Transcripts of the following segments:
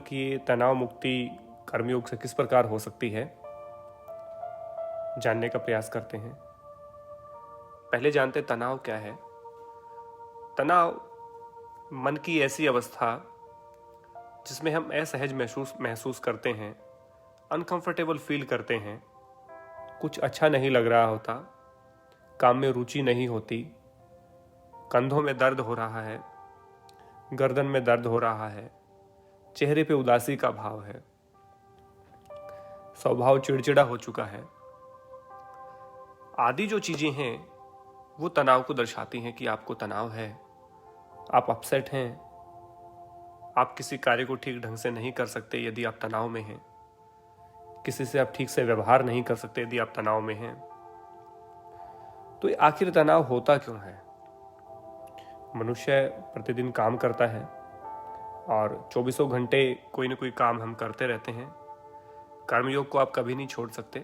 कि तनाव मुक्ति कर्मयोग से किस प्रकार हो सकती है, जानने का प्रयास करते हैं। पहले जानते तनाव क्या है। तनाव मन की ऐसी अवस्था जिसमें हम असहज महसूस करते हैं, अनकंफर्टेबल फील करते हैं, कुछ अच्छा नहीं लग रहा होता, काम में रुचि नहीं होती, कंधों में दर्द हो रहा है, गर्दन में दर्द हो रहा है, चेहरे पे उदासी का भाव है, स्वभाव चिड़चिड़ा हो चुका है, आदि जो चीजें हैं वो तनाव को दर्शाती हैं कि आपको तनाव है, आप अपसेट हैं, आप किसी कार्य को ठीक ढंग से नहीं कर सकते यदि आप तनाव में हैं, किसी से आप ठीक से व्यवहार नहीं कर सकते यदि आप तनाव में हैं। तो आखिर तनाव होता क्यों है? मनुष्य प्रतिदिन काम करता है और 24 घंटे कोई ना कोई काम हम करते रहते हैं। कर्मयोग को आप कभी नहीं छोड़ सकते।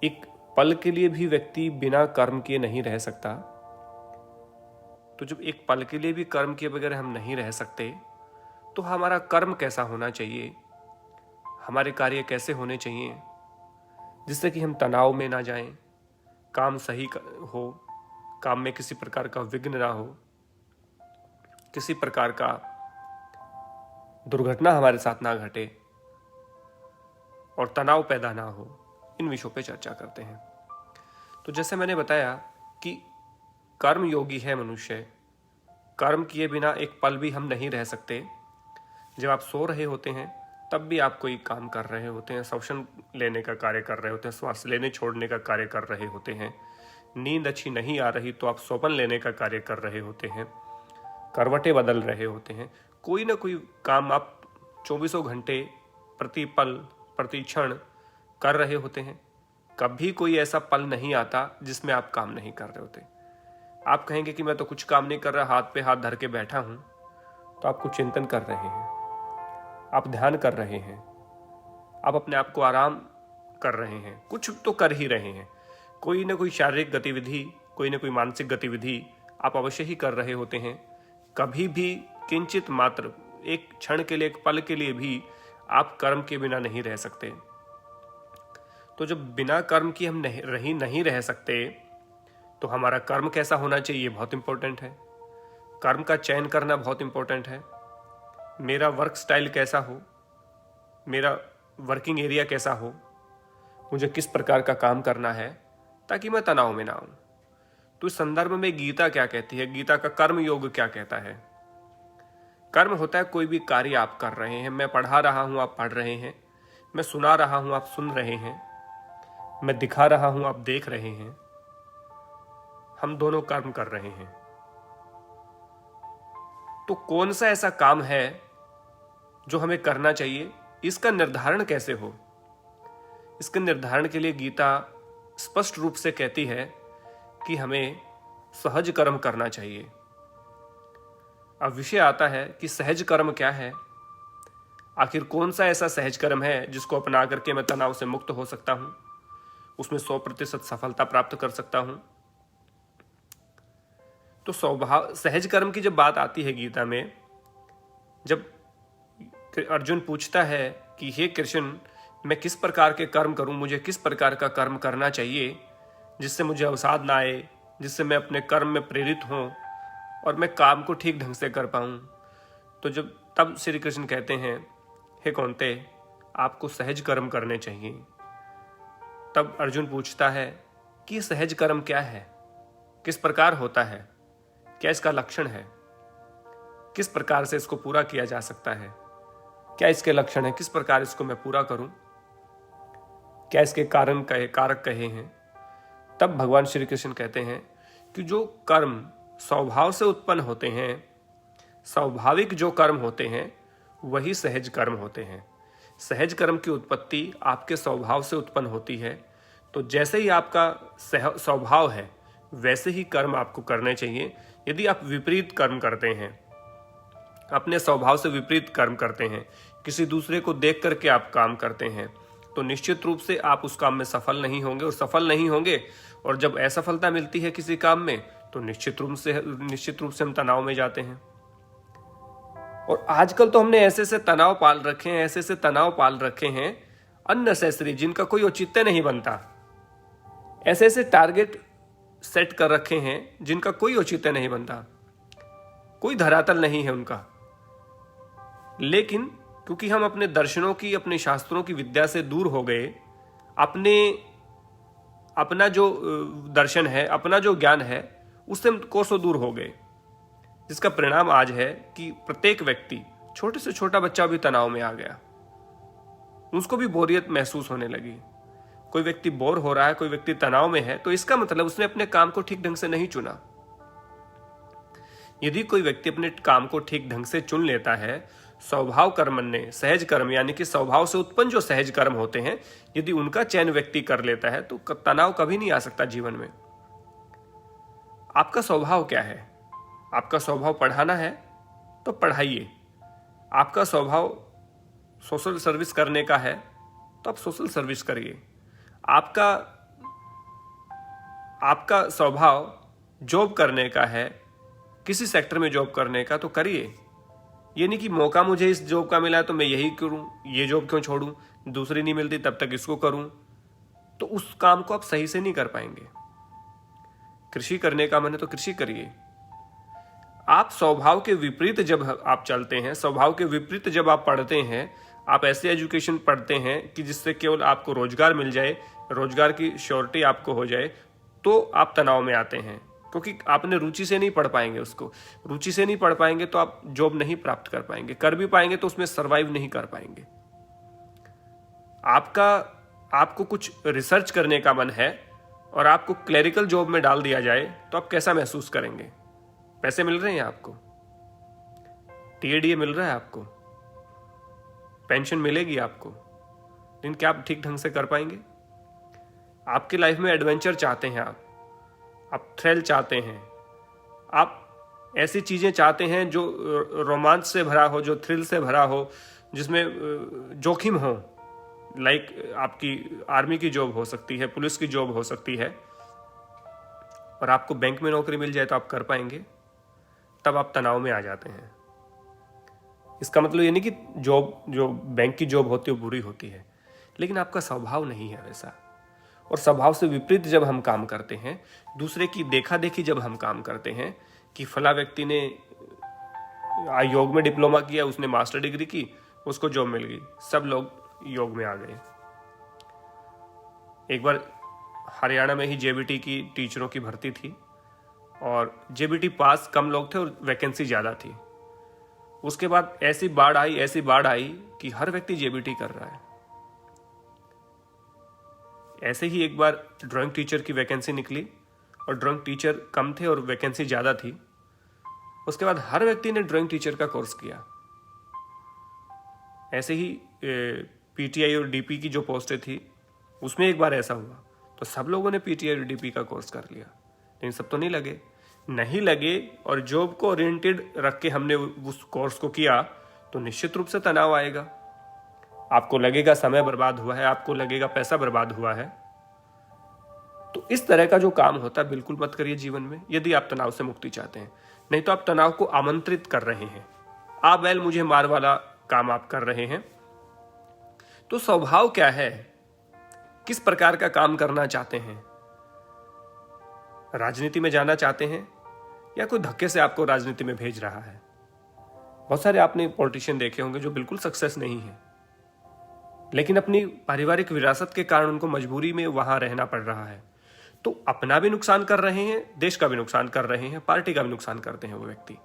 एक पल के लिए भी व्यक्ति बिना कर्म किए नहीं रह सकता। तो जब एक पल के लिए भी कर्म किए बगैर हम नहीं रह सकते, तो हमारा कर्म कैसा होना चाहिए, हमारे कार्य कैसे होने चाहिए जिससे कि हम तनाव में ना जाएं, काम सही हो, काम में किसी प्रकार का विघ्न ना हो, किसी प्रकार का दुर्घटना हमारे साथ ना घटे और तनाव पैदा ना हो। इन विषयों पे चर्चा करते हैं। तो जैसे मैंने बताया कि कर्म योगी है मनुष्य, कर्म किए बिना एक पल भी हम नहीं रह सकते। जब आप सो रहे होते हैं तब भी आप कोई काम कर रहे होते हैं, श्वसन लेने का कार्य कर रहे होते हैं, श्वास लेने छोड़ने का कार्य कर रहे होते हैं। नींद अच्छी नहीं आ रही तो आप स्वपन लेने का कार्य कर रहे होते हैं, करवटें बदल रहे होते हैं, कोई ना कोई काम आप 24 घंटे प्रति पल प्रति क्षण कर रहे होते हैं। कभी कोई ऐसा पल नहीं आता जिसमें आप काम नहीं कर रहे होते। आप कहेंगे कि मैं तो कुछ काम नहीं कर रहा, हाथ पे हाथ धर के बैठा हूं, तो आप कुछ चिंतन कर रहे हैं, आप ध्यान कर रहे हैं, आप अपने आप को आराम कर रहे हैं, कुछ तो कर ही रहे हैं। कोई ना कोई शारीरिक गतिविधि, कोई ना कोई मानसिक गतिविधि आप अवश्य ही कर रहे होते हैं। कभी भी किंचित मात्र एक क्षण के लिए, एक पल के लिए भी आप कर्म के बिना नहीं रह सकते। तो जब बिना कर्म की हम नहीं रह सकते, तो हमारा कर्म कैसा होना चाहिए बहुत इंपॉर्टेंट है। कर्म का चयन करना बहुत इंपॉर्टेंट है। मेरा वर्क स्टाइल कैसा हो, मेरा वर्किंग एरिया कैसा हो, मुझे किस प्रकार का काम करना है ताकि मैं तनाव में ना आऊं। तो इस संदर्भ में गीता क्या कहती है, गीता का कर्म योग क्या कहता है? कर्म होता है कोई भी कार्य आप कर रहे हैं। मैं पढ़ा रहा हूं, आप पढ़ रहे हैं। मैं सुना रहा हूं, आप सुन रहे हैं। मैं दिखा रहा हूं, आप देख रहे हैं। हम दोनों कर्म कर रहे हैं। तो कौन सा ऐसा काम है जो हमें करना चाहिए, इसका निर्धारण कैसे हो? इसके निर्धारण के लिए गीता स्पष्ट रूप से कहती है कि हमें सहज कर्म करना चाहिए। अब विषय आता है कि सहज कर्म क्या है। आखिर कौन सा ऐसा सहज कर्म है जिसको अपना करके मैं तनाव से मुक्त हो सकता हूं, उसमें 100% सफलता प्राप्त कर सकता हूं। तो स्वभाव सहज कर्म की जब बात आती है गीता में, जब अर्जुन पूछता है कि हे कृष्ण, मैं किस प्रकार के कर्म करूं, मुझे किस प्रकार का कर्म करना चाहिए जिससे मुझे अवसाद ना आए, जिससे मैं अपने कर्म में प्रेरित हूं और मैं काम को ठीक ढंग से कर पाऊं। तो जब तब श्री कृष्ण कहते हैं, हे कौन्ते, आपको सहज कर्म करने चाहिए। तब अर्जुन पूछता है कि सहज कर्म क्या है, किस प्रकार होता है, क्या इसका लक्षण है, किस प्रकार से इसको पूरा किया जा सकता है, क्या इसके लक्षण है, किस प्रकार इसको मैं पूरा करूं, क्या इसके कारक कहे हैं। तब भगवान श्री कृष्ण कहते हैं कि जो कर्म स्वभाव से उत्पन्न होते हैं, स्वाभाविक जो कर्म होते हैं, वही सहज कर्म होते हैं। सहज कर्म की उत्पत्ति आपके स्वभाव से उत्पन्न होती है। तो जैसे ही आपका स्वभाव है वैसे ही कर्म आपको करने चाहिए। यदि आप विपरीत कर्म करते हैं, अपने स्वभाव से विपरीत कर्म करते हैं, किसी दूसरे को देख करके आप काम करते हैं, तो निश्चित रूप से आप उस काम में सफल नहीं होंगे। और सफल नहीं होंगे और जब असफलता मिलती है किसी काम में, तो निश्चित रूप से हम तनाव में जाते हैं और आजकल तो हमने ऐसे ऐसे तनाव पाल रखे हैं, ऐसे ऐसे तनाव पाल रखे हैं अननेसेसरी, जिनका कोई औचित्य नहीं बनता। ऐसे ऐसे टारगेट सेट कर रखे हैं जिनका कोई औचित्य नहीं बनता, कोई धरातल नहीं है उनका। लेकिन क्योंकि हम अपने दर्शनों की, अपने शास्त्रों की विद्या से दूर हो गए, अपना जो दर्शन है, अपना जो ज्ञान है, उससे हम कोसों दूर हो गए, जिसका परिणाम आज है कि प्रत्येक व्यक्ति, छोटे से छोटा बच्चा भी तनाव में आ गया, उसको भी बोरियत महसूस होने लगी। कोई व्यक्ति बोर हो रहा है, कोई व्यक्ति तनाव में है, तो इसका मतलब उसने अपने काम को ठीक ढंग से नहीं चुना। यदि कोई व्यक्ति अपने काम को ठीक ढंग से चुन लेता है, स्वभाव कर्म ने, सहज कर्म यानी कि स्वभाव से उत्पन्न जो सहज कर्म होते हैं, यदि उनका चयन व्यक्ति कर लेता है, तो तनाव कभी नहीं आ सकता जीवन में। आपका स्वभाव क्या है? आपका स्वभाव पढ़ाना है तो पढ़ाइए। आपका स्वभाव सोशल सर्विस करने का है तो आप सोशल सर्विस करिए। आपका स्वभाव जॉब करने का है, किसी सेक्टर में जॉब करने का, तो करिए। ये नहीं कि मौका मुझे इस जॉब का मिला तो मैं यही करूं, ये जॉब क्यों छोड़ूं, दूसरी नहीं मिलती तब तक इसको करूं, तो उस काम को आप सही से नहीं कर पाएंगे। कृषि करने का मन है तो कृषि करिए। आप स्वभाव के विपरीत जब आप चलते हैं, स्वभाव के विपरीत जब आप पढ़ते हैं, आप ऐसे एजुकेशन पढ़ते हैं कि जिससे केवल आपको रोजगार मिल जाए, रोजगार की श्योरिटी आपको हो जाए, तो आप तनाव में आते हैं, क्योंकि आपने रुचि से नहीं पढ़ पाएंगे उसको। रुचि से नहीं पढ़ पाएंगे तो आप जॉब नहीं प्राप्त कर पाएंगे, कर भी पाएंगे तो उसमें सरवाइव नहीं कर पाएंगे। आपको कुछ रिसर्च करने का मन है और आपको क्लरिकल जॉब में डाल दिया जाए तो आप कैसा महसूस करेंगे? पैसे मिल रहे हैं आपको, टीएडीए मिल रहा है आपको, पेंशन मिलेगी आपको, लेकिन क्या आप ठीक ढंग से कर पाएंगे? आपकी लाइफ में एडवेंचर चाहते हैं आप थ्रिल चाहते हैं, आप ऐसी चीजें चाहते हैं जो रोमांच से भरा हो, जो थ्रिल से भरा हो, जिसमें जोखिम हो। लाइक आपकी आर्मी की जॉब हो सकती है, पुलिस की जॉब हो सकती है, और आपको बैंक में नौकरी मिल जाए तो आप कर पाएंगे? तब आप तनाव में आ जाते हैं। इसका मतलब ये नहीं कि जो बैंक की जॉब होती है वो बुरी होती है, लेकिन आपका स्वभाव नहीं है वैसा। और स्वभाव से विपरीत जब हम काम करते हैं, दूसरे की देखा देखी जब हम काम करते हैं कि फला व्यक्ति ने योग में डिप्लोमा किया, उसने मास्टर डिग्री की, उसको जॉब मिल गई, सब लोग योग में आ गए। एक बार हरियाणा में ही जेबीटी की टीचरों की भर्ती थी, और जेबीटी पास कम लोग थे और वैकेंसी ज़्यादा थी। उसके बाद ऐसी बाढ़ आई कि हर व्यक्ति जेबीटी कर रहा है। ऐसे ही एक बार ड्राइंग टीचर की वैकेंसी निकली, और ड्राइंग टीचर कम थे और वैकेंसी ज़्यादा थी। उसके बाद हर व्यक्ति ने ड्राइंग टीचर का कोर्स किया। ऐसे ही पीटीआई और डीपी की जो पोस्टें थी, उसमें एक बार ऐसा हुआ तो सब लोगों ने पीटीआई और डीपी का कोर्स कर लिया, लेकिन सब तो नहीं लगे और जॉब को ओरिएंटेड रख के हमने उस कोर्स को किया, तो निश्चित रूप से तनाव आएगा। आपको लगेगा समय बर्बाद हुआ है, आपको लगेगा पैसा बर्बाद हुआ है। तो इस तरह का जो काम होता है बिल्कुल मत करिए जीवन में, यदि आप तनाव से मुक्ति चाहते हैं। नहीं तो आप तनाव को आमंत्रित कर रहे हैं, आ बैल मुझे मार वाला काम आप कर रहे हैं। तो स्वभाव क्या है, किस प्रकार का काम करना चाहते हैं? राजनीति में जाना चाहते हैं, या कोई धक्के से आपको राजनीति में भेज रहा है? बहुत सारे आपने पॉलिटिशियन देखे होंगे जो बिल्कुल सक्सेस नहीं है, लेकिन अपनी पारिवारिक विरासत के कारण उनको मजबूरी में वहां रहना पड़ रहा है। तो अपना भी नुकसान कर रहे हैं, देश का भी नुकसान कर रहे हैं, पार्टी का भी नुकसान करते हैं वो व्यक्ति।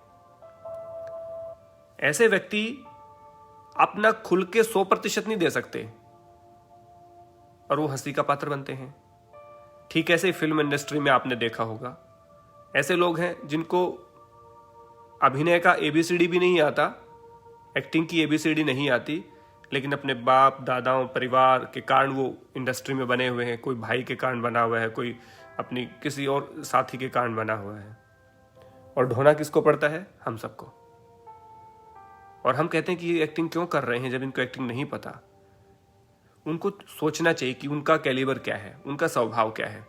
ऐसे व्यक्ति अपना खुल के 100% नहीं दे सकते और वो हंसी का पात्र बनते हैं। ठीक ऐसे फिल्म इंडस्ट्री में आपने देखा होगा, ऐसे लोग हैं जिनको अभिनय का एबीसीडी भी नहीं आता, एक्टिंग की एबीसीडी नहीं आती, लेकिन अपने बाप दादाओं परिवार के कारण वो इंडस्ट्री में बने हुए हैं। कोई भाई के कारण बना हुआ है, कोई अपनी किसी और साथी के कारण बना हुआ है, और ढोना किसको पड़ता है? हम सबको। और हम कहते हैं कि ये एक्टिंग क्यों कर रहे हैं जब इनको एक्टिंग नहीं पता। उनको सोचना चाहिए कि उनका कैलिबर क्या है, उनका स्वभाव क्या है।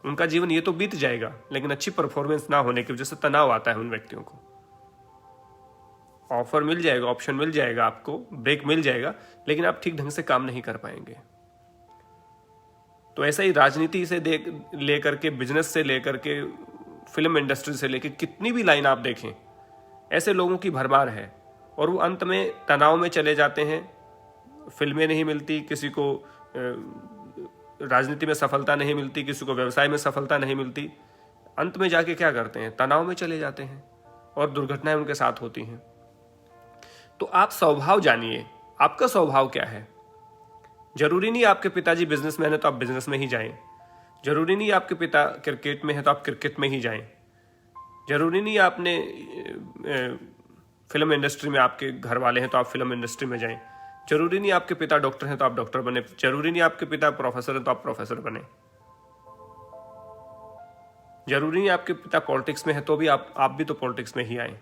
उनका जीवन ये तो बीत जाएगा, लेकिन अच्छी परफॉर्मेंस ना होने की वजह से तनाव आता है उन व्यक्तियों को। ऑफर मिल जाएगा, ऑप्शन मिल जाएगा, आपको ब्रेक मिल जाएगा, लेकिन आप ठीक ढंग से काम नहीं कर पाएंगे। तो ऐसा ही राजनीति से लेकर के, बिजनेस से लेकर के, फिल्म इंडस्ट्री से लेकर कितनी भी लाइन आप देखें, ऐसे लोगों की भरमार है और वो अंत में तनाव में चले जाते हैं। फिल्में नहीं मिलती, किसी को राजनीति में सफलता नहीं मिलती, किसी को व्यवसाय में सफलता नहीं मिलती, अंत में जाके क्या करते हैं, तनाव में चले जाते हैं और दुर्घटनाएं उनके साथ होती हैं। तो आप स्वभाव जानिए, आपका स्वभाव क्या है। जरूरी नहीं आपके पिताजी बिजनेसमैन है तो आप बिजनेस में ही जाएं, जरूरी नहीं आपके पिता क्रिकेट में है तो आप क्रिकेट में ही जाएं, जरूरी नहीं आपने फिल्म इंडस्ट्री में आपके घर वाले हैं तो आप फिल्म इंडस्ट्री में जाएं, जरूरी नहीं आपके पिता डॉक्टर हैं तो आप डॉक्टर बने, जरूरी नहीं आपके पिता प्रोफेसर हैं तो आप प्रोफेसर बने, जरूरी नहीं आपके पिता पॉलिटिक्स में है तो भी आप भी तो पॉलिटिक्स में ही आए।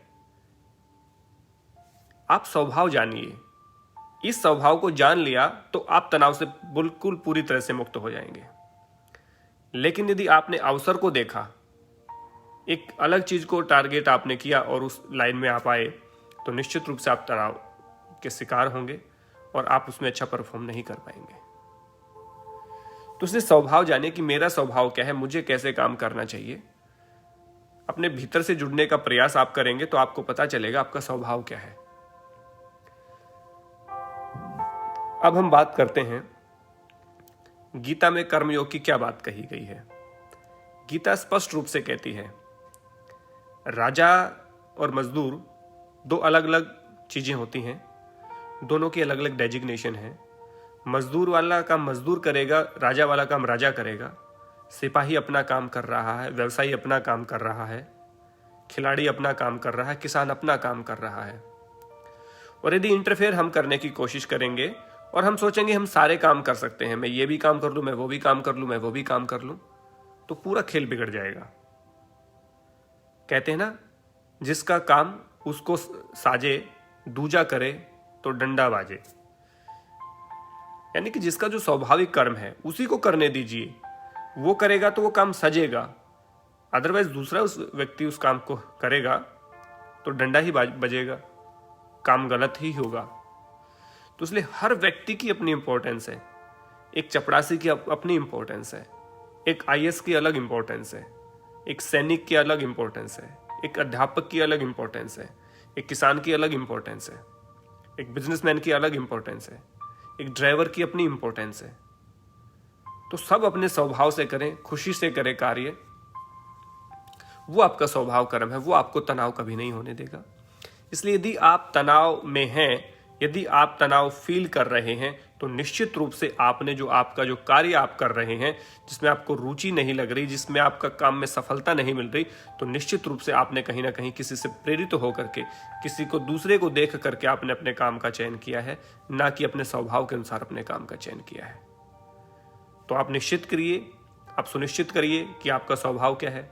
आप स्वभाव जानिए, इस स्वभाव को जान लिया तो आप तनाव से बिल्कुल पूरी तरह से मुक्त हो जाएंगे। लेकिन यदि आपने अवसर को देखा, एक अलग चीज को टारगेट आपने किया और उस लाइन में आप आए, तो निश्चित रूप से आप तनाव के शिकार होंगे और आप उसमें अच्छा परफॉर्म नहीं कर पाएंगे। तो इसलिए स्वभाव जानिए कि मेरा स्वभाव क्या है, मुझे कैसे काम करना चाहिए। अपने भीतर से जुड़ने का प्रयास आप करेंगे तो आपको पता चलेगा आपका स्वभाव क्या है। अब हम बात करते हैं गीता में कर्मयोग की क्या बात कही गई है। गीता स्पष्ट रूप से कहती है, राजा और मजदूर दो अलग अलग चीजें होती हैं, दोनों की अलग अलग डेजिग्नेशन है। मजदूर वाला काम मजदूर करेगा, राजा वाला काम राजा करेगा। सिपाही अपना काम कर रहा है, व्यवसायी अपना काम कर रहा है, खिलाड़ी अपना काम कर रहा है, किसान अपना काम कर रहा है। और यदि इंटरफेयर हम करने की कोशिश करेंगे और हम सोचेंगे हम सारे काम कर सकते हैं, मैं ये भी काम कर लूं, मैं वो भी काम कर लूं, मैं वो भी काम कर लूं, तो पूरा खेल बिगड़ जाएगा। कहते हैं ना, जिसका काम उसको साजे, दूजा करे तो डंडा बाजे। यानी कि जिसका जो स्वाभाविक कर्म है उसी को करने दीजिए, वो करेगा तो वो काम सजेगा। अदरवाइज दूसरा उस व्यक्ति उस काम को करेगा तो डंडा ही बजेगा, काम गलत ही होगा। तो इसलिए हर व्यक्ति की अपनी इंपॉर्टेंस है। एक चपरासी की अपनी इंपॉर्टेंस है, एक आईएएस की अलग इंपॉर्टेंस है, एक सैनिक की अलग इंपॉर्टेंस है, एक अध्यापक की अलग इंपॉर्टेंस है, एक किसान की अलग इंपॉर्टेंस है, एक बिजनेसमैन की अलग इंपॉर्टेंस है, एक ड्राइवर की अपनी इंपॉर्टेंस है। तो सब अपने स्वभाव से करें, खुशी से करें कार्य, वो आपका स्वभाव कर्म है, वो आपको तनाव कभी नहीं होने देगा। इसलिए यदि आप तनाव में हैं, यदि आप तनाव फील कर रहे हैं, तो निश्चित रूप से आपने जो आपका जो कार्य आप कर रहे हैं, जिसमें आपको रुचि नहीं लग रही, जिसमें आपका काम में सफलता नहीं मिल रही, तो निश्चित रूप से आपने कहीं ना कहीं किसी से प्रेरित होकर के, किसी को दूसरे को देख करके आपने अपने काम का चयन किया है, ना कि अपने स्वभाव के अनुसार अपने काम का चयन किया है। तो आप निश्चित करिए, आप सुनिश्चित करिए कि आपका स्वभाव क्या है,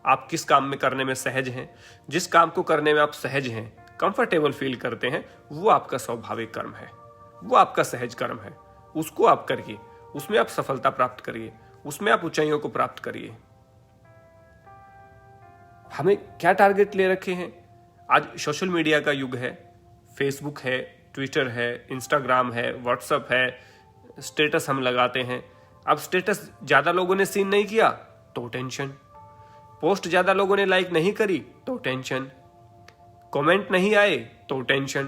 आप किस काम में करने में सहज हैं। जिस काम को करने में आप सहज हैं, कंफर्टेबल फील करते हैं, वो आपका स्वाभाविक कर्म है, वो आपका सहज कर्म है। उसको आप करिए, उसमें आप सफलता प्राप्त करिए, उसमें आप ऊंचाइयों को प्राप्त करिए। हमें क्या टारगेट ले रखे हैं? आज सोशल मीडिया का युग है, फेसबुक है, ट्विटर है, इंस्टाग्राम है, व्हाट्सएप है, स्टेटस हम लगाते हैं। अब स्टेटस ज्यादा लोगों ने सीन नहीं किया तो टेंशन, पोस्ट ज्यादा लोगों ने लाइक नहीं करी तो टेंशन, कमेंट नहीं आए तो टेंशन,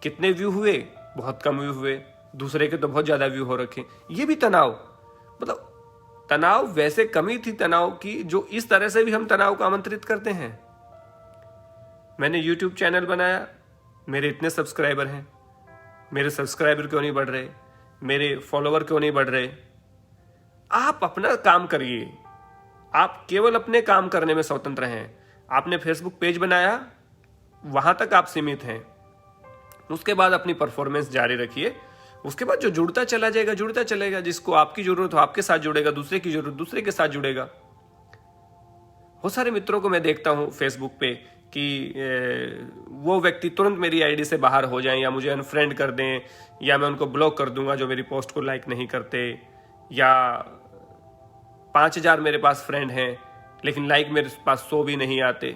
कितने व्यू हुए, बहुत कम व्यू हुए, दूसरे के तो बहुत ज्यादा व्यू हो रखे, ये भी तनाव। मतलब तनाव वैसे कमी थी तनाव की, जो इस तरह से भी हम तनाव को आमंत्रित करते हैं। मैंने YouTube चैनल बनाया, मेरे इतने सब्सक्राइबर हैं, मेरे सब्सक्राइबर क्यों नहीं बढ़ रहे, मेरे फॉलोवर क्यों नहीं बढ़ रहे? आप अपना काम करिए, आप केवल अपने काम करने में स्वतंत्र हैं। आपने फेसबुक पेज बनाया, वहां तक आप सीमित हैं। उसके बाद अपनी परफॉर्मेंस जारी रखिए, उसके बाद जो जुड़ता चला जाएगा जुड़ता चलेगा। जिसको आपकी जरूरत हो आपके साथ जुड़ेगा, दूसरे की जरूरत दूसरे के साथ जुड़ेगा। बहुत सारे मित्रों को मैं देखता हूं फेसबुक पे कि वो व्यक्ति तुरंत मेरी आईडी से बाहर हो जाएं, या मुझे अनफ्रेंड कर दें, या मैं उनको ब्लॉक कर दूंगा जो मेरी पोस्ट को लाइक नहीं करते, या 5000 मेरे पास फ्रेंड हैं लेकिन लाइक मेरे पास 100 भी नहीं आते।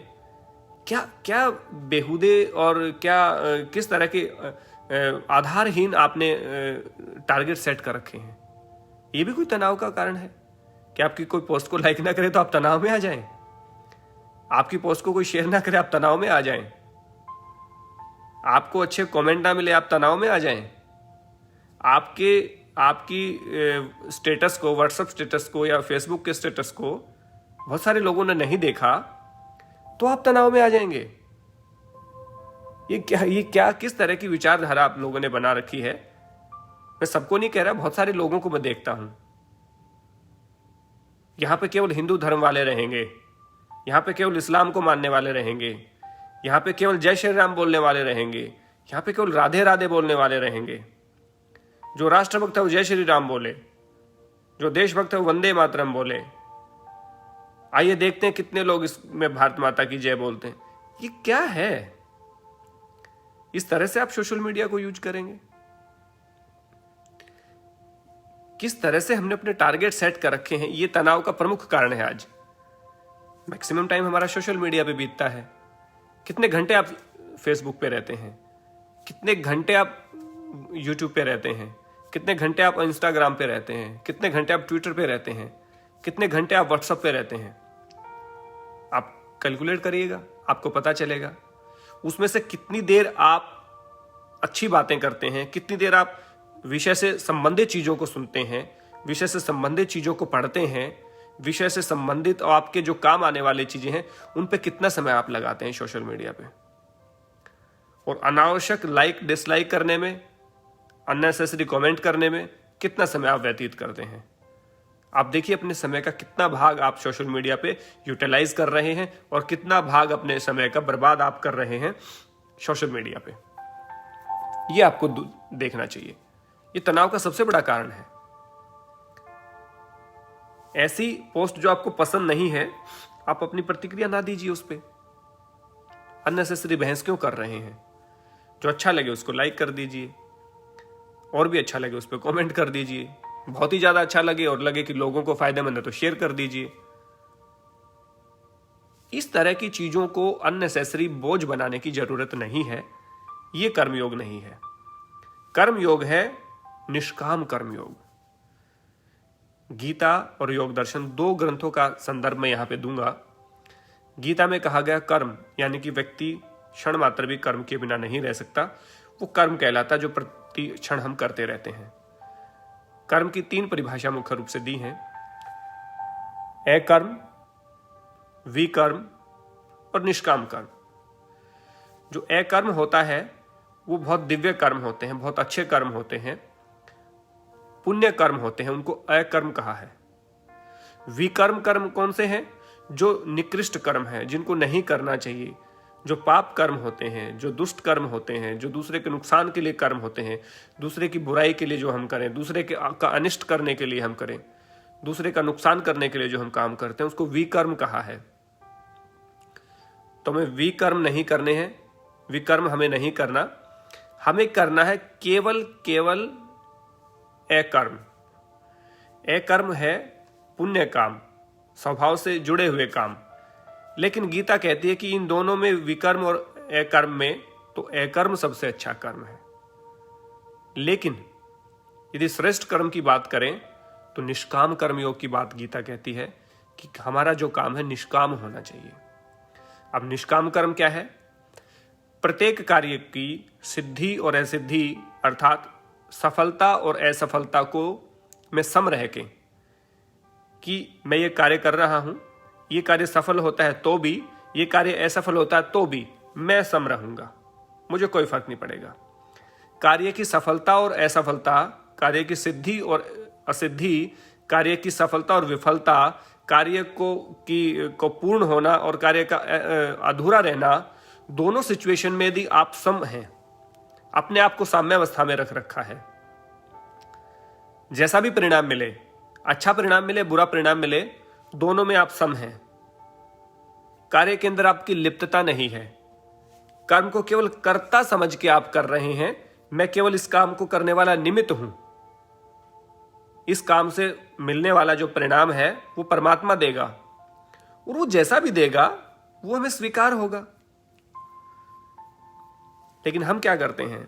क्या क्या बेहुदे और क्या किस तरह के आधारहीन आपने टारगेट सेट कर रखे हैं। ये भी कोई तनाव का कारण है कि आपकी कोई पोस्ट को लाइक ना करे तो आप तनाव में आ जाएं, आपकी पोस्ट को कोई शेयर ना करे आप तनाव में आ जाएं, आपको अच्छे कमेंट ना मिले आप तनाव में आ जाएं, आपकी स्टेटस को, व्हाट्सएप स्टेटस को या फेसबुक के स्टेटस को बहुत सारे लोगों ने नहीं देखा तो आप तनाव में आ जाएंगे। ये क्या किस तरह की विचारधारा आप लोगों ने बना रखी है। मैं सबको नहीं कह रहा, बहुत सारे लोगों को मैं देखता हूं। यहां पे केवल हिंदू धर्म वाले रहेंगे, यहां पे केवल इस्लाम को मानने वाले रहेंगे, यहां पे केवल जय श्री राम बोलने वाले रहेंगे, यहां पे केवल राधे राधे बोलने वाले रहेंगे। जो राष्ट्रभक्त है वो जय श्री राम बोले, जो देशभक्त है वो वंदे मातरम बोले। आइए देखते हैं कितने लोग इसमें भारत माता की जय बोलते हैं। ये क्या है? इस तरह से आप सोशल मीडिया को यूज करेंगे? किस तरह से हमने अपने टारगेट सेट कर रखे हैं, ये तनाव का प्रमुख कारण है। आज मैक्सिमम टाइम हमारा सोशल मीडिया पे बीतता है। कितने घंटे आप फेसबुक पे रहते हैं, कितने घंटे आप यूट्यूब पे रहते हैं, कितने घंटे आप इंस्टाग्राम पे रहते हैं, कितने घंटे आप ट्विटर पे रहते हैं, कितने घंटे आप व्हाट्सएप पे रहते हैं। आप कैलकुलेट करिएगा, आपको पता चलेगा उसमें से कितनी देर आप अच्छी बातें करते हैं, कितनी देर आप विषय से संबंधित चीजों को सुनते हैं, विषय से संबंधित चीजों को पढ़ते हैं, विषय से संबंधित और आपके जो काम आने वाली चीजें हैं उन पे कितना समय आप लगाते हैं सोशल मीडिया पे। और अनावश्यक लाइक डिसलाइक करने में, अननेसेसरी कमेंट करने में कितना समय आप व्यतीत करते हैं। आप देखिए अपने समय का कितना भाग आप सोशल मीडिया पे यूटिलाइज कर रहे हैं और कितना भाग अपने समय का बर्बाद आप कर रहे हैं सोशल मीडिया पे। ये आपको देखना चाहिए। ये तनाव का सबसे बड़ा कारण है। ऐसी पोस्ट जो आपको पसंद नहीं है आप अपनी प्रतिक्रिया ना दीजिए उस पर। अननेसेसरी बहस क्यों कर रहे हैं? जो अच्छा लगे उसको लाइक कर दीजिए, और भी अच्छा लगे उस पर कमेंट कर दीजिए, बहुत ही ज्यादा अच्छा लगे और लगे कि लोगों को फायदेमंद है तो शेयर कर दीजिए। इस तरह की चीजों को अननेसेसरी बोझ बनाने की जरूरत नहीं है। यह कर्मयोग नहीं है। कर्मयोग है निष्काम कर्मयोग। गीता और योग दर्शन दो ग्रंथों का संदर्भ में यहां पे दूंगा। गीता में कहा गया कर्म यानी कि व्यक्ति क्षण मात्र भी कर्म के बिना नहीं रह सकता, वो कर्म कहलाता जो प्रति क्षण हम करते रहते हैं। कर्म की 3 परिभाषा मुख्य रूप से दी हैं: अकर्म, विकर्म और निष्काम कर्म। जो अकर्म होता है वो बहुत दिव्य कर्म होते हैं, बहुत अच्छे कर्म होते हैं, पुण्य कर्म होते हैं, उनको अकर्म कहा है। विकर्म कर्म कौन से हैं? जो निकृष्ट कर्म है, जिनको नहीं करना चाहिए, जो पाप कर्म होते हैं, जो दुष्ट कर्म होते हैं, जो दूसरे के नुकसान के लिए कर्म होते हैं, दूसरे की बुराई के लिए जो हम करें, दूसरे का अनिष्ट करने के लिए हम करें, दूसरे का नुकसान करने के लिए जो हम काम करते हैं, उसको विकर्म कहा है। तो हमें विकर्म नहीं करने हैं, विकर्म हमें नहीं करना। हमें करना है केवल अकर्म। अकर्म है पुण्य काम, स्वभाव से जुड़े हुए काम। लेकिन गीता कहती है कि इन दोनों में, विकर्म और अकर्म में, तो अकर्म सबसे अच्छा कर्म है। लेकिन यदि श्रेष्ठ कर्म की बात करें तो निष्काम कर्मयोग की बात गीता कहती है कि हमारा जो काम है निष्काम होना चाहिए। अब निष्काम कर्म क्या है? प्रत्येक कार्य की सिद्धि और असिद्धि अर्थात सफलता और असफलता को मैं सम रह के, कि मैं ये कार्य कर रहा हूं, ये कार्य सफल होता है तो भी, ये कार्य असफल होता है तो भी मैं सम रहूंगा, मुझे कोई फर्क नहीं पड़ेगा। कार्य की सफलता और असफलता, कार्य की सिद्धि और असिद्धि, कार्य की सफलता और विफलता, कार्य को पूर्ण होना और कार्य का अधूरा रहना, दोनों सिचुएशन में यदि आप सम हैं, अपने आप को साम्यावस्था में रख रखा है, जैसा भी परिणाम मिले, अच्छा परिणाम मिले, बुरा परिणाम मिले, दोनों में आप सम हैं। कार्य के अंदर आपकी लिप्तता नहीं है। कर्म को केवल कर्ता समझ के आप कर रहे हैं, मैं केवल इस काम को करने वाला निमित्त हूं, इस काम से मिलने वाला जो परिणाम है वो परमात्मा देगा, और वो जैसा भी देगा वो हमें स्वीकार होगा। लेकिन हम क्या करते हैं,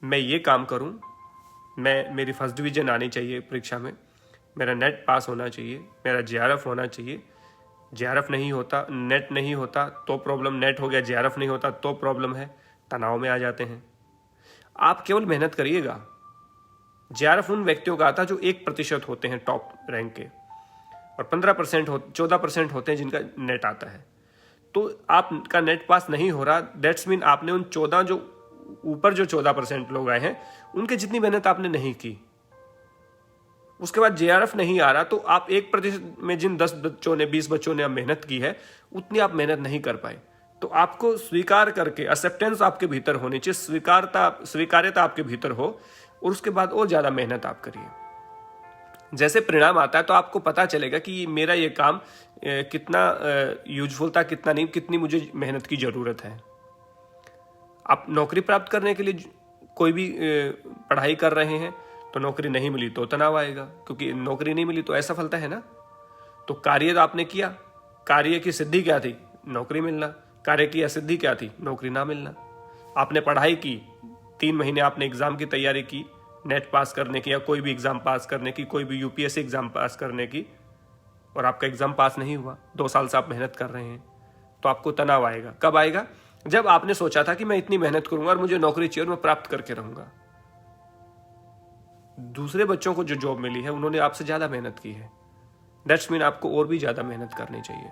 मैं ये काम करूं, मेरी फर्स्ट डिवीजन आनी चाहिए परीक्षा में, मेरा नेट पास होना चाहिए, मेरा जेआरएफ होना चाहिए। जेआरएफ नहीं होता, नेट नहीं होता तो प्रॉब्लम, नेट हो गया जेआरएफ नहीं होता तो प्रॉब्लम है, तनाव में आ जाते हैं। आप केवल मेहनत करिएगा। जेआरएफ उन व्यक्तियों का आता है जो 1% होते हैं टॉप रैंक के, और 14% होते हैं जिनका नेट आता है। तो आपका नेट पास नहीं हो रहा, दैट्स मीन आपने उन 14 जो ऊपर जो 14% लोग आए हैं उनके जितनी मेहनत आपने नहीं की। उसके बाद जेआरएफ नहीं आ रहा तो आप 1% में जिन 10 बच्चों ने 20 बच्चों ने मेहनत की है उतनी आप मेहनत नहीं कर पाए। तो आपको स्वीकार करके, एक्सेप्टेंस आपके भीतर होनी चाहिए, स्वीकार्यता आपके भीतर हो, और उसके बाद और ज्यादा मेहनत आप करिए। जैसे परिणाम आता है तो आपको पता चलेगा कि मेरा ये काम कितना यूजफुल था, कितना नहीं, कितनी मुझे मेहनत की जरूरत है। आप नौकरी प्राप्त करने के लिए कोई भी पढ़ाई कर रहे हैं तो नौकरी नहीं मिली तो तनाव आएगा, क्योंकि नौकरी नहीं मिली तो असफलता है ना। तो कार्य आपने किया, कार्य की सिद्धि क्या थी, नौकरी मिलना। कार्य की असिद्धि क्या थी, नौकरी ना मिलना। आपने पढ़ाई की, 3 महीने आपने एग्जाम की तैयारी की, नेट पास करने की या कोई भी एग्जाम पास करने की, कोई भी यूपीएससी एग्जाम पास करने की, और आपका एग्जाम पास नहीं हुआ, 2 साल से आप मेहनत कर रहे हैं, तो आपको तनाव आएगा। कब आएगा, जब आपने सोचा था कि मैं इतनी मेहनत करूंगा और मुझे नौकरी चाहिए और मैं प्राप्त करके रहूंगा। दूसरे बच्चों को जो जॉब मिली है उन्होंने आपसे ज्यादा मेहनत की है, दैट्स मीन आपको और भी ज्यादा मेहनत करनी चाहिए।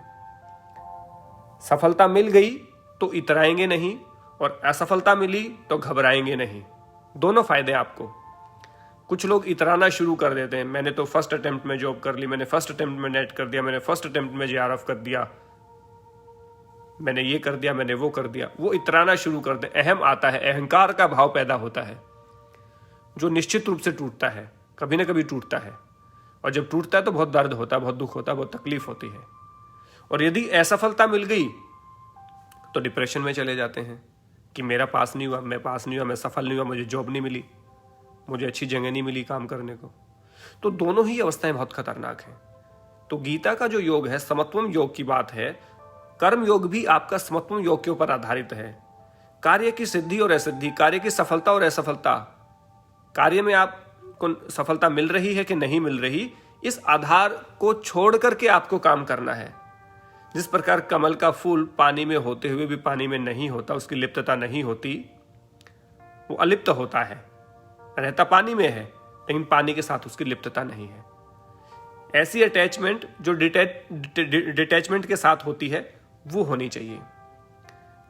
सफलता मिल गई तो इतराएंगे नहीं, और असफलता मिली तो घबराएंगे नहीं। दोनों फायदे आपको। कुछ लोग इतराना शुरू कर देते हैं, मैंने तो फर्स्ट अटेम्प्ट में जॉब कर ली, मैंने फर्स्ट अटेम्प्ट में नेट कर दिया, मैंने फर्स्ट अटेम्प्ट में जेआरएफ कर दिया, मैंने ये कर दिया, मैंने वो कर दिया। वो इतराना शुरू कर दे, अहम आता है, अहंकार का भाव पैदा होता है जो निश्चित रूप से टूटता है, कभी ना कभी टूटता है, और जब टूटता है तो बहुत दर्द होता है, बहुत दुख होता है, बहुत तकलीफ होती है। और यदि असफलता मिल गई तो डिप्रेशन में चले जाते हैं कि मेरा पास नहीं हुआ, मैं पास नहीं हुआ, मैं सफल नहीं हुआ, मुझे जॉब नहीं मिली, मुझे अच्छी जगह नहीं मिली काम करने को। तो दोनों ही अवस्थाएं बहुत खतरनाक हैं। तो गीता का जो योग है, समत्वम योग की बात है। कर्म योग भी आपका समत्वम योग के ऊपर आधारित है। कार्य की सिद्धि और असिद्धि, कार्य की सफलता और असफलता, कार्य में आपको सफलता मिल रही है कि नहीं मिल रही, इस आधार को छोड़ करके आपको काम करना है। जिस प्रकार कमल का फूल पानी में होते हुए भी पानी में नहीं होता, उसकी लिप्तता नहीं होती, वो अलिप्त होता है, रहता पानी में है लेकिन पानी के साथ उसकी लिप्तता नहीं है। ऐसी अटैचमेंट जो डिटैचमेंट के साथ होती है वो होनी चाहिए।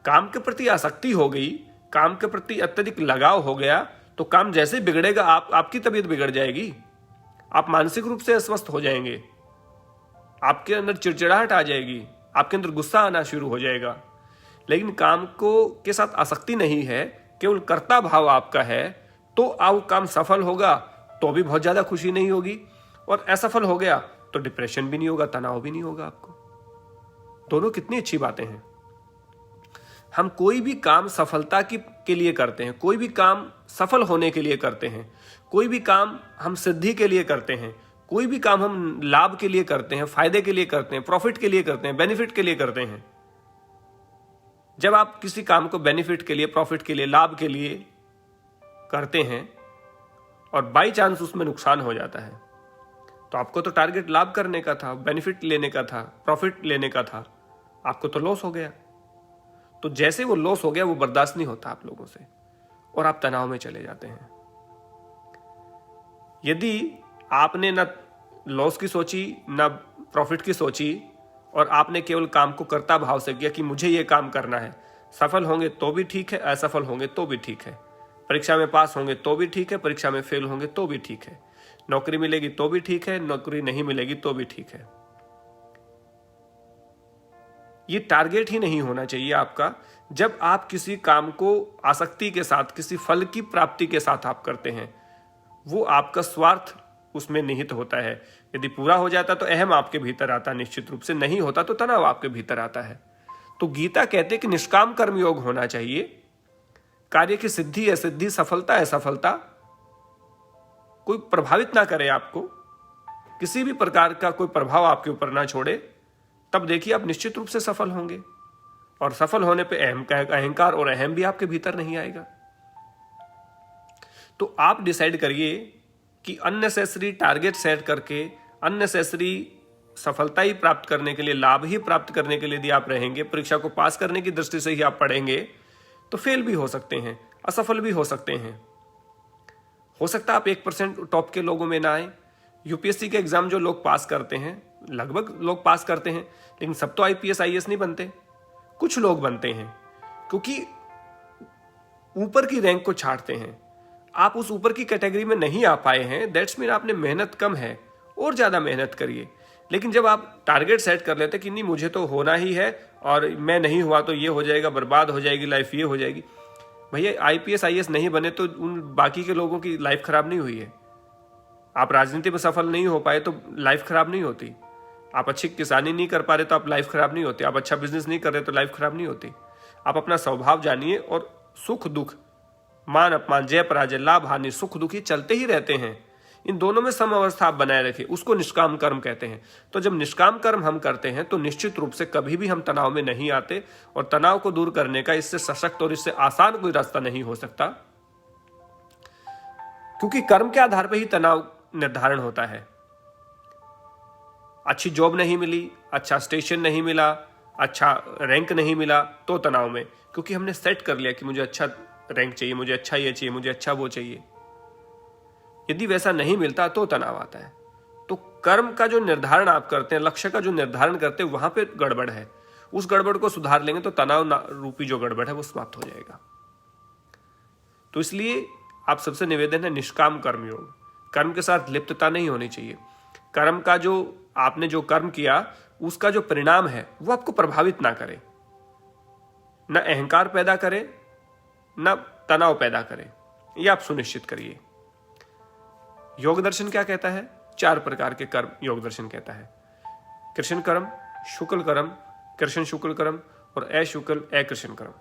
काम के प्रति आसक्ति हो गई, काम के प्रति अत्यधिक लगाव हो गया तो काम जैसे बिगड़ेगा, आपकी तबीयत बिगड़ जाएगी, आप मानसिक रूप से अस्वस्थ हो जाएंगे, आपके अंदर चिड़चिड़ाहट आ जाएगी, आपके अंदर गुस्सा आना शुरू हो जाएगा। लेकिन काम को के साथ आसक्ति नहीं है, केवल कर्ता भाव आपका है, तो आप काम सफल होगा तो भी बहुत ज्यादा खुशी नहीं होगी, और असफल हो गया तो डिप्रेशन भी नहीं होगा, तनाव भी नहीं होगा आपको। दोनों कितनी अच्छी बातें हैं। हम कोई भी काम सफलता के लिए करते हैं, कोई भी काम सफल होने के लिए करते हैं, कोई भी काम हम सिद्धि के लिए करते हैं, कोई भी काम हम लाभ के लिए करते हैं, फायदे के लिए करते हैं, प्रॉफिट के लिए करते हैं, बेनिफिट के लिए करते हैं। जब आप किसी काम को बेनिफिट के लिए, प्रॉफिट के लिए, लाभ के लिए करते हैं और बाई चांस उसमें नुकसान हो जाता है, तो आपको तो टारगेट लाभ करने का था, बेनिफिट लेने का था, प्रॉफिट लेने का था, आपको तो लॉस हो गया। तो जैसे वो लॉस हो गया वो बर्दाश्त नहीं होता आप लोगों से, और आप तनाव में चले जाते हैं। यदि आपने ना लॉस की सोची ना प्रॉफिट की सोची, और आपने केवल काम को कर्ता भाव से किया कि मुझे ये काम करना है, सफल होंगे तो भी ठीक है, असफल होंगे तो भी ठीक है, परीक्षा में पास होंगे तो भी ठीक है, परीक्षा में फेल होंगे तो भी ठीक है, नौकरी मिलेगी तो भी ठीक है, नौकरी नहीं मिलेगी तो भी ठीक है। ये टारगेट ही नहीं होना चाहिए आपका। जब आप किसी काम को आसक्ति के साथ, किसी फल की प्राप्ति के साथ आप करते हैं, वो आपका स्वार्थ उसमें निहित होता है। यदि पूरा हो जाता तो अहम आपके भीतर आता, निश्चित रूप से नहीं होता तो तनाव आपके भीतर आता है। तो गीता कहते हैं कि निष्काम कर्मयोग होना चाहिए। कार्य की सिद्धि असिद्धि, सफलता असफलता कोई प्रभावित ना करे आपको, किसी भी प्रकार का कोई प्रभाव आपके ऊपर ना छोड़े, तब देखिए आप निश्चित रूप से सफल होंगे। और सफल होने पे अहंकार और अहम भी आपके भीतर नहीं आएगा। तो आप डिसाइड करिए कि अननेसेसरी टारगेट सेट करके अननेसेसरी सफलता ही प्राप्त करने के लिए, लाभ ही प्राप्त करने के लिए यदि आप रहेंगे, परीक्षा को पास करने की दृष्टि से ही आप पढ़ेंगे, तो फेल भी हो सकते हैं, असफल भी हो सकते हैं। हो सकता है आप 1% टॉप के लोगों में ना आए। यूपीएससी के एग्जाम जो लोग पास करते हैं, लगभग लोग पास करते हैं, लेकिन सब तो आईपीएस आईएएस नहीं बनते, कुछ लोग बनते हैं, क्योंकि ऊपर की रैंक को छांटते हैं। आप उस ऊपर की कैटेगरी में नहीं आ पाए हैं, दैट्स मीन आपने मेहनत कम है, और ज्यादा मेहनत करिए। लेकिन जब आप टारगेट सेट कर लेते कि नहीं मुझे तो होना ही है, और मैं नहीं हुआ तो ये हो जाएगा, बर्बाद हो जाएगी लाइफ, ये हो जाएगी। भैया आईपीएस आईएएस नहीं बने तो उन बाकी के लोगों की लाइफ खराब नहीं हुई है। आप राजनीति में सफल नहीं हो पाए तो लाइफ खराब नहीं होती। आप अच्छी किसानी नहीं कर पा रहे तो आप लाइफ खराब नहीं होती। आप अच्छा बिजनेस नहीं कर रहे तो लाइफ खराब नहीं होती। आप अपना स्वभाव जानिए, और सुख दुख, मान अपमान, जय पराजय, लाभ हानि, सुख दुख ही चलते ही रहते हैं। इन दोनों में सम अवस्था आप बनाए रखें, उसको निष्काम कर्म कहते हैं। तो जब निष्काम कर्म हम करते हैं तो निश्चित रूप से कभी भी हम तनाव में नहीं आते, और तनाव को दूर करने का इससे सशक्त और इससे आसान कोई रास्ता नहीं हो सकता, क्योंकि कर्म के आधार पर ही तनाव निर्धारण होता है। अच्छी जॉब नहीं मिली, अच्छा स्टेशन नहीं मिला, अच्छा रैंक नहीं मिला तो तनाव में, क्योंकि हमने सेट कर लिया कि मुझे अच्छा रैंक चाहिए, मुझे अच्छा ये चाहिए, मुझे अच्छा वो चाहिए। यदि वैसा नहीं मिलता तो तनाव आता है। तो कर्म का जो निर्धारण आप करते हैं, लक्ष्य का जो निर्धारण करते हैं, वहां पे गड़बड़ है। उस गड़बड़ को सुधार लेंगे तो तनाव रूपी जो गड़बड़ है वो समाप्त हो जाएगा। तो इसलिए आप सबसे निवेदन है, निष्काम कर्म योग। कर्म के साथ लिप्तता नहीं होनी चाहिए। कर्म का जो आपने जो कर्म किया उसका जो परिणाम है वो आपको प्रभावित ना करे, ना अहंकार पैदा करे, ना तनाव पैदा करे, यह आप सुनिश्चित करिए। योग दर्शन क्या कहता है? 4 प्रकार के कर्म योग दर्शन कहता है। कृष्ण कर्म, शुक्ल कर्म, कृष्ण शुक्ल कर्म और अशुक्ल अकृष्ण कर्म।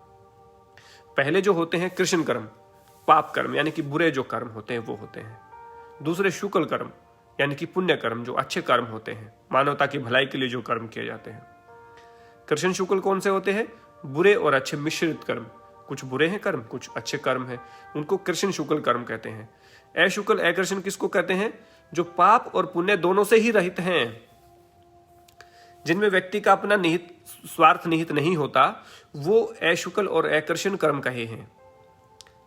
पहले जो होते हैं कृष्ण कर्म, पाप कर्म यानी कि बुरे जो कर्म होते हैं वो होते हैं। दूसरे शुक्ल कर्म यानी कि पुण्य कर्म, जो अच्छे कर्म होते हैं, मानवता की भलाई के लिए जो कर्म किए जाते हैं। कृष्ण शुक्ल कौन से होते हैं? बुरे और अच्छे मिश्रित कर्म, कुछ बुरे हैं कर्म, कुछ अच्छे कर्म हैं, उनको कृष्ण शुक्ल कर्म कहते हैं। अशुक्ल अकृष्ण किसको कहते हैं? जो पाप और पुण्य दोनों से ही रहित हैं, जिनमें व्यक्ति का अपना निहित स्वार्थ निहित नहीं होता, वो अशुक्ल और अकृष्ण कर्म कहे हैं।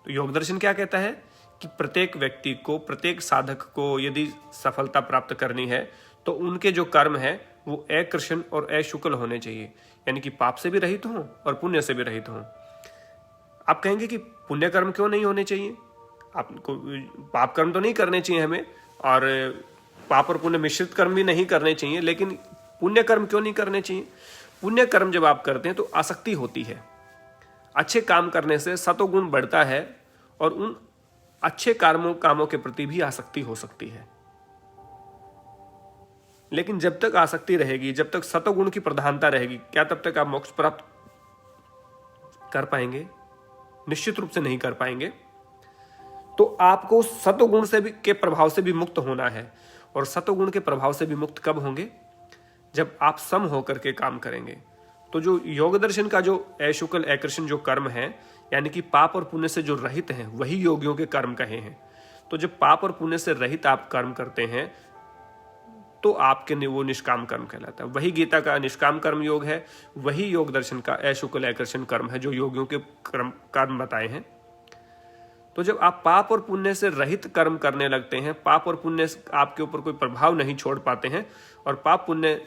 तो योग दर्शन क्या कहता है कि प्रत्येक व्यक्ति को, प्रत्येक साधक को यदि सफलता प्राप्त करनी है तो उनके जो कर्म है वो अकृष्ण और अशुक्ल होने चाहिए, यानी कि पाप से भी रहित हों और पुण्य से भी रहित हों। आप कहेंगे कि पुण्य कर्म क्यों नहीं होने चाहिए? आपको पाप कर्म तो नहीं करने चाहिए हमें, और पाप और पुण्य मिश्रित कर्म भी नहीं करने चाहिए, लेकिन पुण्य कर्म क्यों नहीं करने चाहिए? पुण्य कर्म जब आप करते हैं तो आसक्ति होती है। अच्छे काम करने से सतोगुण बढ़ता है और उन अच्छे कामों के प्रति भी आसक्ति हो सकती है। लेकिन जब तक आसक्ति रहेगी, जब तक सतोगुण की प्रधानता रहेगी, क्या तब तक आप मोक्ष प्राप्त कर पाएंगे? निश्चित रूप से नहीं कर पाएंगे। तो आपको सतोगुण से भी के प्रभाव से भी मुक्त होना है, और सतोगुण के प्रभाव से भी मुक्त कब होंगे? जब आप सम होकर के काम करेंगे। तो जो योग दर्शन का जो अशुक्ल अकृष्ण जो कर्म है, यानी कि पाप और पुण्य से जो रहित हैं, वही योगियों के कर्म कहे हैं। तो जब पाप और पुण्य से रहित आप कर्म करते हैं तो आपके वो निष्काम कर्म कहलाता है। वही गीता का निष्काम कर्म योग है, वही योग दर्शन का अशुक्ल अकृष्ण कर्म है जो योगियों के कर्म बताए हैं। तो जब आप पाप और पुण्य से रहित कर्म करने लगते हैं, पाप और पुण्य आपके ऊपर कोई प्रभाव नहीं छोड़ पाते हैं, और पाप पुण्य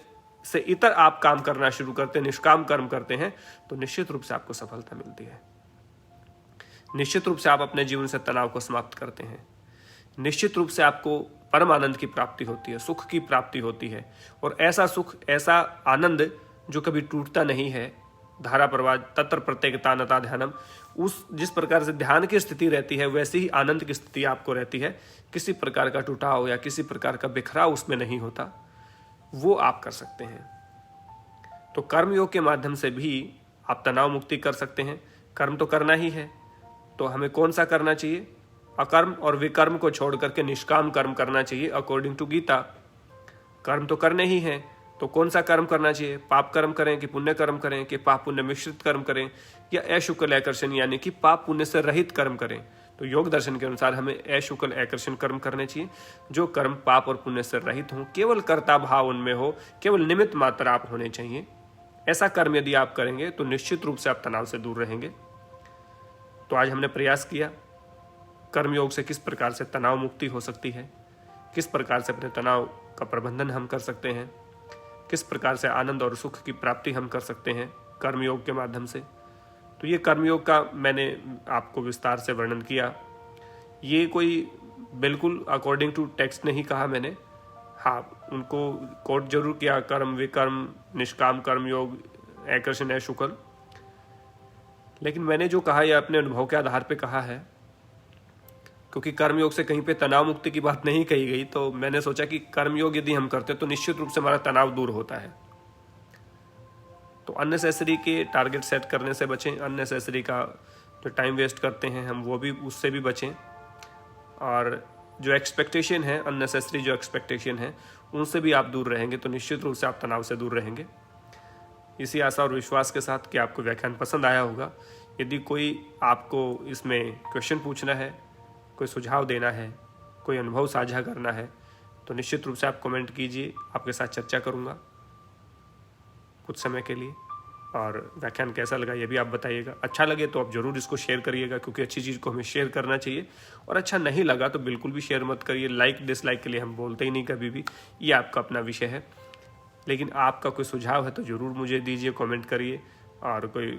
से इतर आप काम करना शुरू करते हैं, निष्काम कर्म करते हैं, तो निश्चित रूप से आपको सफलता मिलती है। निश्चित रूप से आप अपने जीवन से तनाव को समाप्त करते हैं। निश्चित रूप से आपको परम आनंद की प्राप्ति होती है, सुख की प्राप्ति होती है, और ऐसा सुख, ऐसा आनंद जो कभी टूटता नहीं है। धारा प्रवाह तत्र प्रत्येकता नता ध्यानम, उस जिस प्रकार से ध्यान की स्थिति रहती है वैसी ही आनंद की स्थिति आपको रहती है। किसी प्रकार का टूटाव या किसी प्रकार का बिखराव उसमें नहीं होता, वो आप कर सकते हैं। तो कर्म योग के माध्यम से भी आप तनाव मुक्ति कर सकते हैं। कर्म तो करना ही है, तो हमें कौन सा करना चाहिए? अकर्म और विकर्म को छोड़ करके निष्काम कर्म करना चाहिए अकॉर्डिंग टू गीता। कर्म तो करने ही हैं, तो कौन सा कर्म करना चाहिए, पाप कर्म करें कि पुण्य कर्म करें, कि पाप पुण्य मिश्रित कर्म करें, या अशुक्ल आकर्षण यानी कि पाप पुण्य से रहित कर्म करें। तो योग दर्शन के अनुसार हमें अशुक्ल आकर्षण कर्म करने चाहिए, जो कर्म पाप और पुण्य से रहित हों, केवल कर्ता भाव उनमें हो, केवल निमित्त मात्र आप होने चाहिए। ऐसा कर्म यदि आप करेंगे तो निश्चित रूप से आप तनाव से दूर रहेंगे। तो आज हमने प्रयास किया कर्मयोग से किस प्रकार से तनाव मुक्ति हो सकती है, किस प्रकार से अपने तनाव का प्रबंधन हम कर सकते हैं, किस प्रकार से आनंद और सुख की प्राप्ति हम कर सकते हैं कर्मयोग के माध्यम से। तो ये कर्मयोग का मैंने आपको विस्तार से वर्णन किया। ये कोई बिल्कुल अकॉर्डिंग टू टेक्स्ट नहीं कहा मैंने, हाँ उनको कोट जरूर किया, कर्म विकर्म निष्काम कर्मयोग आकर्षण शुक्ल, लेकिन मैंने जो कहा यह अपने अनुभव के आधार पे कहा है, क्योंकि कर्मयोग से कहीं पे तनाव मुक्ति की बात नहीं कही गई। तो मैंने सोचा कि कर्मयोग यदि हम करते तो निश्चित रूप से हमारा तनाव दूर होता है। तो अननेसेसरी के टारगेट सेट करने से बचें, अननेसेसरी का जो टाइम वेस्ट करते हैं हम वो भी उससे भी बचें, और जो एक्सपेक्टेशन है अननेसेसरी जो एक्सपेक्टेशन है उनसे भी आप दूर रहेंगे तो निश्चित रूप से आप तनाव से दूर रहेंगे। इसी आशा और विश्वास के साथ कि आपको व्याख्यान पसंद आया होगा। यदि कोई आपको इसमें क्वेश्चन पूछना है, कोई सुझाव देना है, कोई अनुभव साझा करना है, तो निश्चित रूप से आप कमेंट कीजिए, आपके साथ चर्चा करूँगा कुछ समय के लिए। और व्याख्यान कैसा लगा ये भी आप बताइएगा। अच्छा लगे तो आप ज़रूर इसको शेयर करिएगा, क्योंकि अच्छी चीज़ को हमें शेयर करना चाहिए, और अच्छा नहीं लगा तो बिल्कुल भी शेयर मत करिए। लाइक डिसलाइक के लिए हम बोलते ही नहीं कभी भी, ये आपका अपना विषय है। लेकिन आपका कोई सुझाव है तो ज़रूर मुझे दीजिए, कमेंट करिए, और कोई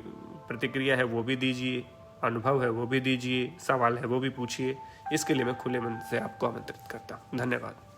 प्रतिक्रिया है वो भी दीजिए, अनुभव है वो भी दीजिए, सवाल है वो भी पूछिए। इसके लिए मैं खुले मन से आपको आमंत्रित करता हूँ। धन्यवाद।